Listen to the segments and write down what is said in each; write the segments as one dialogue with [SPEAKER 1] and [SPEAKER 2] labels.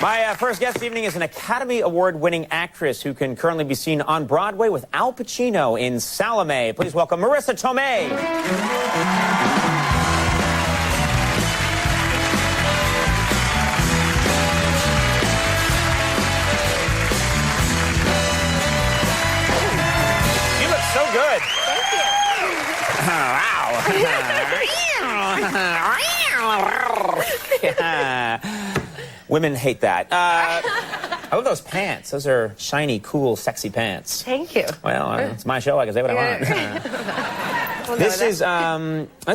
[SPEAKER 1] My first guest this evening is an Academy Award-winning actress who can currently be seen on Broadway with Al Pacino in Salome. Please welcome Marisa Tomei. You look so good.
[SPEAKER 2] Thank you.
[SPEAKER 1] Wow. Women hate that. I love those pants. Those are shiny, cool, sexy pants.
[SPEAKER 2] Thank you.
[SPEAKER 1] Well, it's my show. I can say what I want. This is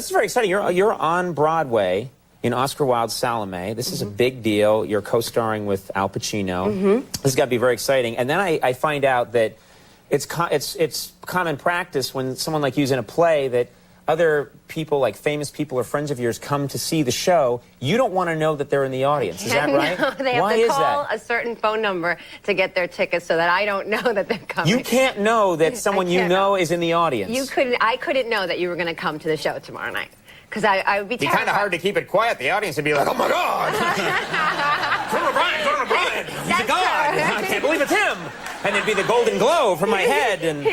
[SPEAKER 1] very exciting. You're on Broadway in Oscar Wilde's Salome. This is a big deal. You're co-starring with Al Pacino. This has got to be very exciting. And then I find out that it's common practice when someone like you's in a play that other people, like famous people or friends of yours, come to see the show. You don't want to know that they're in the audience. Is that right?
[SPEAKER 2] No, they have
[SPEAKER 1] Why
[SPEAKER 2] to
[SPEAKER 1] is
[SPEAKER 2] call
[SPEAKER 1] that?
[SPEAKER 2] a certain phone number to get their tickets so that I don't know that they're coming.
[SPEAKER 1] You can't know that someone you know is in the audience.
[SPEAKER 2] I couldn't know that you were going to come to the show tomorrow night. Because I would be terrified.
[SPEAKER 1] It'd be kind of hard to keep it quiet. The audience would be like, oh my God! Conan O'Brien! He's a god! I can't believe it's him! And it'd be the golden glow from my head, and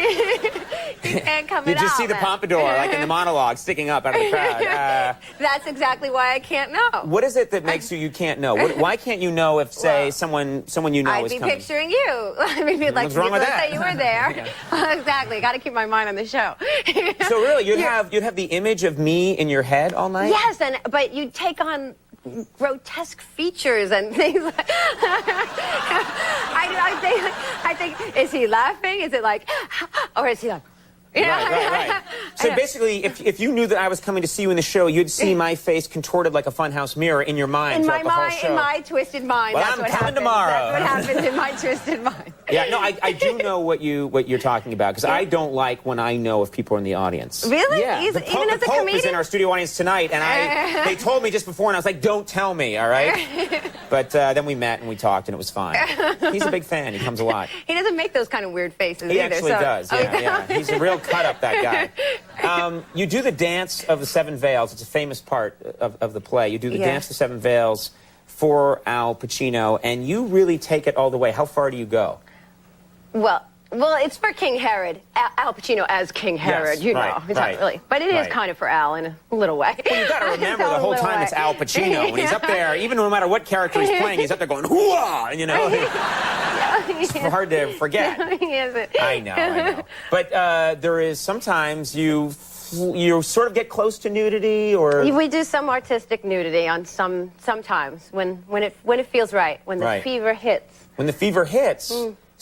[SPEAKER 2] you
[SPEAKER 1] just see the pompadour, like in the monologue, sticking up out of the crowd.
[SPEAKER 2] That's exactly why I can't know.
[SPEAKER 1] What is it that makes you can't know? Why can't you know if, say, someone you know is coming?
[SPEAKER 2] I'd be picturing you. I mean, like,
[SPEAKER 1] what's wrong with that?
[SPEAKER 2] Say you were there. Exactly. Got to keep my mind on the show.
[SPEAKER 1] So really, you'd have the image of me in your head all night?
[SPEAKER 2] Yes, but you'd take on grotesque features and things like I think, is he laughing? Is it like, or is he like, you know?
[SPEAKER 1] Right. So basically, if you knew that I was coming to see you in the show, you'd see my face contorted like a funhouse mirror in your mind throughout the whole show.
[SPEAKER 2] In my twisted mind.
[SPEAKER 1] Well,
[SPEAKER 2] that's
[SPEAKER 1] I'm
[SPEAKER 2] what
[SPEAKER 1] coming
[SPEAKER 2] happens.
[SPEAKER 1] tomorrow.
[SPEAKER 2] That's what happens in my twisted mind.
[SPEAKER 1] Yeah, no, I do know what you're talking about, because I don't like when I know if people are in the audience.
[SPEAKER 2] Really?
[SPEAKER 1] Yeah.
[SPEAKER 2] Even as a
[SPEAKER 1] Pope
[SPEAKER 2] comedian?
[SPEAKER 1] is in our studio audience tonight, and they told me just before, and I was like, don't tell me, all right? But then we met and we talked, and it was fine. He's a big fan. He comes a lot.
[SPEAKER 2] He doesn't make those kind of weird faces
[SPEAKER 1] He
[SPEAKER 2] either.
[SPEAKER 1] actually does, yeah. He's a real cut-up, that guy. You do the dance of the Seven Veils. It's a famous part of the play. You do the dance of the Seven Veils for Al Pacino, and you really take it all the way. How far do you go?
[SPEAKER 2] Well, it's for King Herod. Al Pacino as King Herod,
[SPEAKER 1] yes,
[SPEAKER 2] you know. It's not really. But it is kind of for Al in a little way.
[SPEAKER 1] Well, you got to remember the whole time it's Al Pacino. When he's up there, even no matter what character he's playing, he's up there going, hoo-ah, you know. It's hard to forget. I know. But there is sometimes you sort of get close to nudity, or
[SPEAKER 2] we do some artistic nudity on sometimes when it feels right, when the fever hits.
[SPEAKER 1] When the fever hits.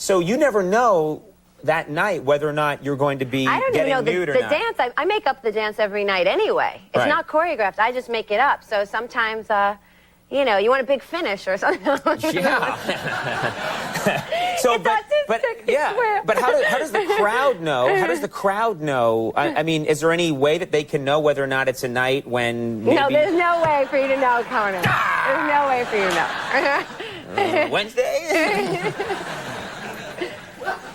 [SPEAKER 1] So you never know that night whether or not you're going to be getting nude or not.
[SPEAKER 2] The dance, I make up the dance every night anyway. It's not choreographed. I just make it up. So sometimes, you know, you want a big finish or something.
[SPEAKER 1] Yeah. But how does the crowd know? How does the crowd know? I mean, is there any way that they can know whether or not it's a night when maybe...
[SPEAKER 2] No, there's no way for you to know, Conan. There's no way for you to know.
[SPEAKER 1] Wednesday?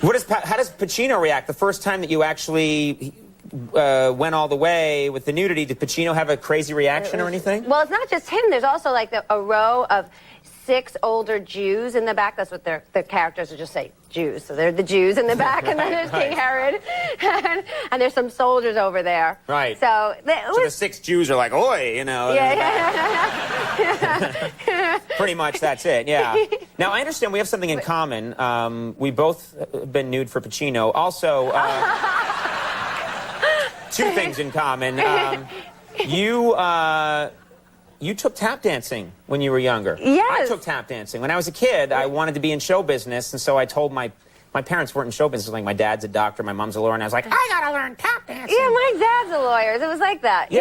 [SPEAKER 1] How does Pacino react the first time that you actually went all the way with the nudity? Did Pacino have a crazy reaction or anything?
[SPEAKER 2] Well, it's not just him. There's also like a row of 6 older Jews in the back. That's what their characters would just say, Jews. So they're the Jews in the back, and then there's King Herod, and there's some soldiers over there.
[SPEAKER 1] Right.
[SPEAKER 2] So
[SPEAKER 1] the 6 Jews are like, oi, you know.
[SPEAKER 2] Yeah.
[SPEAKER 1] Pretty much that's it, yeah. Now, I understand we have something in common. We both have been nude for Pacino. Also, 2 things in common. You took tap dancing when you were younger.
[SPEAKER 2] Yes.
[SPEAKER 1] I took tap dancing. When I was a kid, I wanted to be in show business, and so I told my parents weren't in show business. Like, my dad's a doctor, my mom's a lawyer, and I was like, I gotta learn tap dancing.
[SPEAKER 2] Yeah, my dad's a lawyer. It was like that.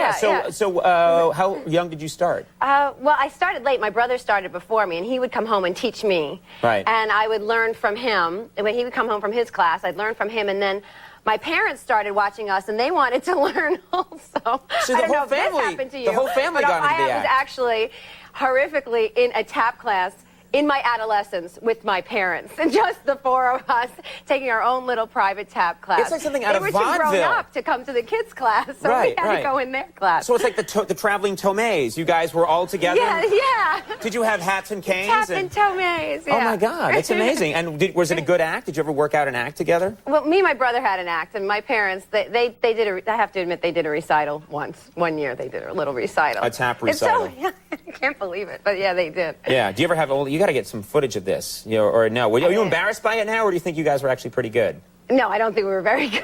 [SPEAKER 1] So how young did you start?
[SPEAKER 2] Well, I started late. My brother started before me, and he would come home and teach me.
[SPEAKER 1] Right.
[SPEAKER 2] And I would learn from him. And when he would come home from his class, I'd learn from him, and then my parents started watching us, and they wanted to learn also.
[SPEAKER 1] So
[SPEAKER 2] I don't know if this happened to you.
[SPEAKER 1] The whole family got into the act.
[SPEAKER 2] I was actually horrifically in a tap class in my adolescence with my parents, and just the four of us taking our own little private tap class.
[SPEAKER 1] It's like something out of vaudeville.
[SPEAKER 2] They were too grown up to come to the kids' class, so we had to go in their class.
[SPEAKER 1] So it's like the traveling Tomeis. You guys were all together?
[SPEAKER 2] Yeah.
[SPEAKER 1] Did you have hats and canes?
[SPEAKER 2] Tap and Tomeis, yeah.
[SPEAKER 1] Oh, my God. That's amazing. And was it a good act? Did you ever work out an act together?
[SPEAKER 2] Well, me and my brother had an act, and my parents, they did I have to admit, they did a recital once. One year they did a little recital.
[SPEAKER 1] A tap recital.
[SPEAKER 2] It's so, I can't believe it, but yeah, they did.
[SPEAKER 1] Yeah. Do you ever have you got to get some footage of this, or no? Are you embarrassed by it now, or do you think you guys were actually pretty good?
[SPEAKER 2] No, I don't think we were very good.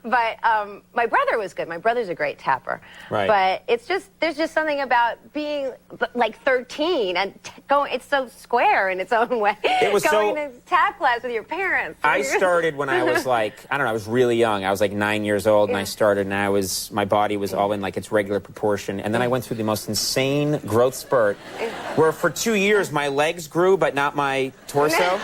[SPEAKER 2] But my brother was good. My brother's a great tapper.
[SPEAKER 1] Right.
[SPEAKER 2] But there's just something about being like 13 and it's so square in its own way.
[SPEAKER 1] It was
[SPEAKER 2] going to tap class with your parents.
[SPEAKER 1] I started when I was like, I don't know, I was really young. I was like 9 years old, and I started, and my body was all in like its regular proportion. And then I went through the most insane growth spurt where for 2 years my legs grew, but not my torso.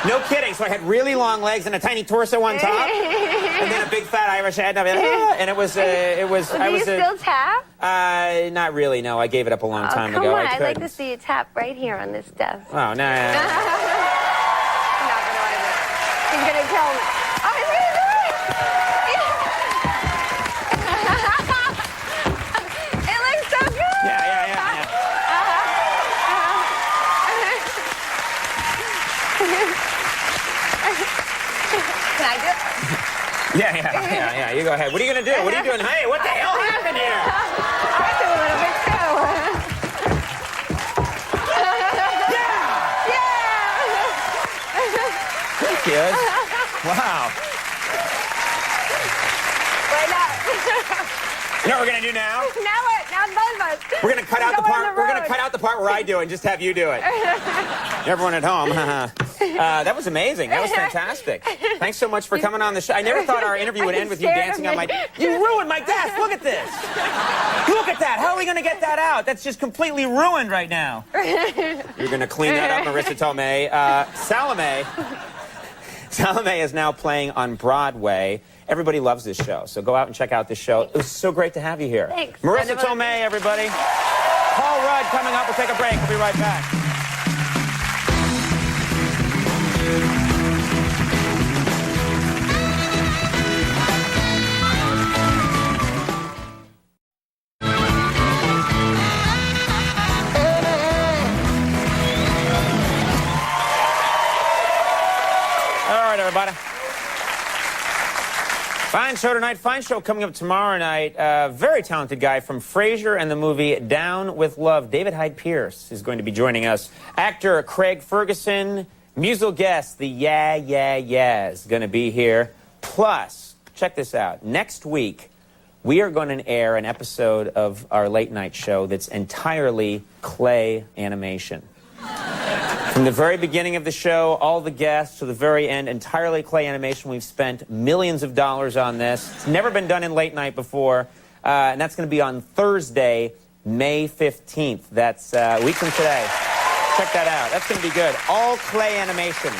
[SPEAKER 1] No kidding. So I had really long legs and a tiny torso on top, and then a big fat Irish head, and it was. Do
[SPEAKER 2] you still tap?
[SPEAKER 1] Not really. No, I gave it up a long time ago.
[SPEAKER 2] Come on, I'd like to see you tap right here on this desk.
[SPEAKER 1] Oh no.
[SPEAKER 2] I'm not gonna lie to you. He's gonna tell me. Oh, he's gonna do it. It looks so good.
[SPEAKER 1] Yeah.
[SPEAKER 2] Can I do it?
[SPEAKER 1] Yeah. You go ahead. What are you going to do? What are you doing? Hey, what the hell happened here?
[SPEAKER 2] I do a little bit too.
[SPEAKER 1] Thank you. Wow.
[SPEAKER 2] Wait up.
[SPEAKER 1] You know what we're going to do now?
[SPEAKER 2] Now what? Now both of us.
[SPEAKER 1] We're going to cut out the part. We're going to cut out the part where I do it and just have you do it. Everyone at home. That was amazing. That was fantastic. Thanks so much for coming on the show. I never thought our interview would end with you dancing on my... You ruined my desk. Look at this. Look at that. How are we going to get that out? That's just completely ruined right now. You're going to clean that up, Marisa Tomei. Salome is now playing on Broadway. Everybody loves this show, so go out and check out this show. It was so great to have you here.
[SPEAKER 2] Thanks.
[SPEAKER 1] Marisa Tomei, everybody. Paul Rudd coming up. We'll take a break. We'll be right back. All right, everybody. Fine show tonight. Fine show coming up tomorrow night. Very talented guy from Frasier and the movie Down with Love. David Hyde Pierce is going to be joining us. Actor Craig Ferguson. Musical guest, the Yeah is going to be here. Plus, check this out. Next week, we are going to air an episode of our late night show that's entirely clay animation. From the very beginning of the show, all the guests, to the very end, entirely clay animation. We've spent millions of dollars on this. It's never been done in late night before. And that's going to be on Thursday, May 15th. That's a week from today. Check that out. That's going to be good. All clay animation.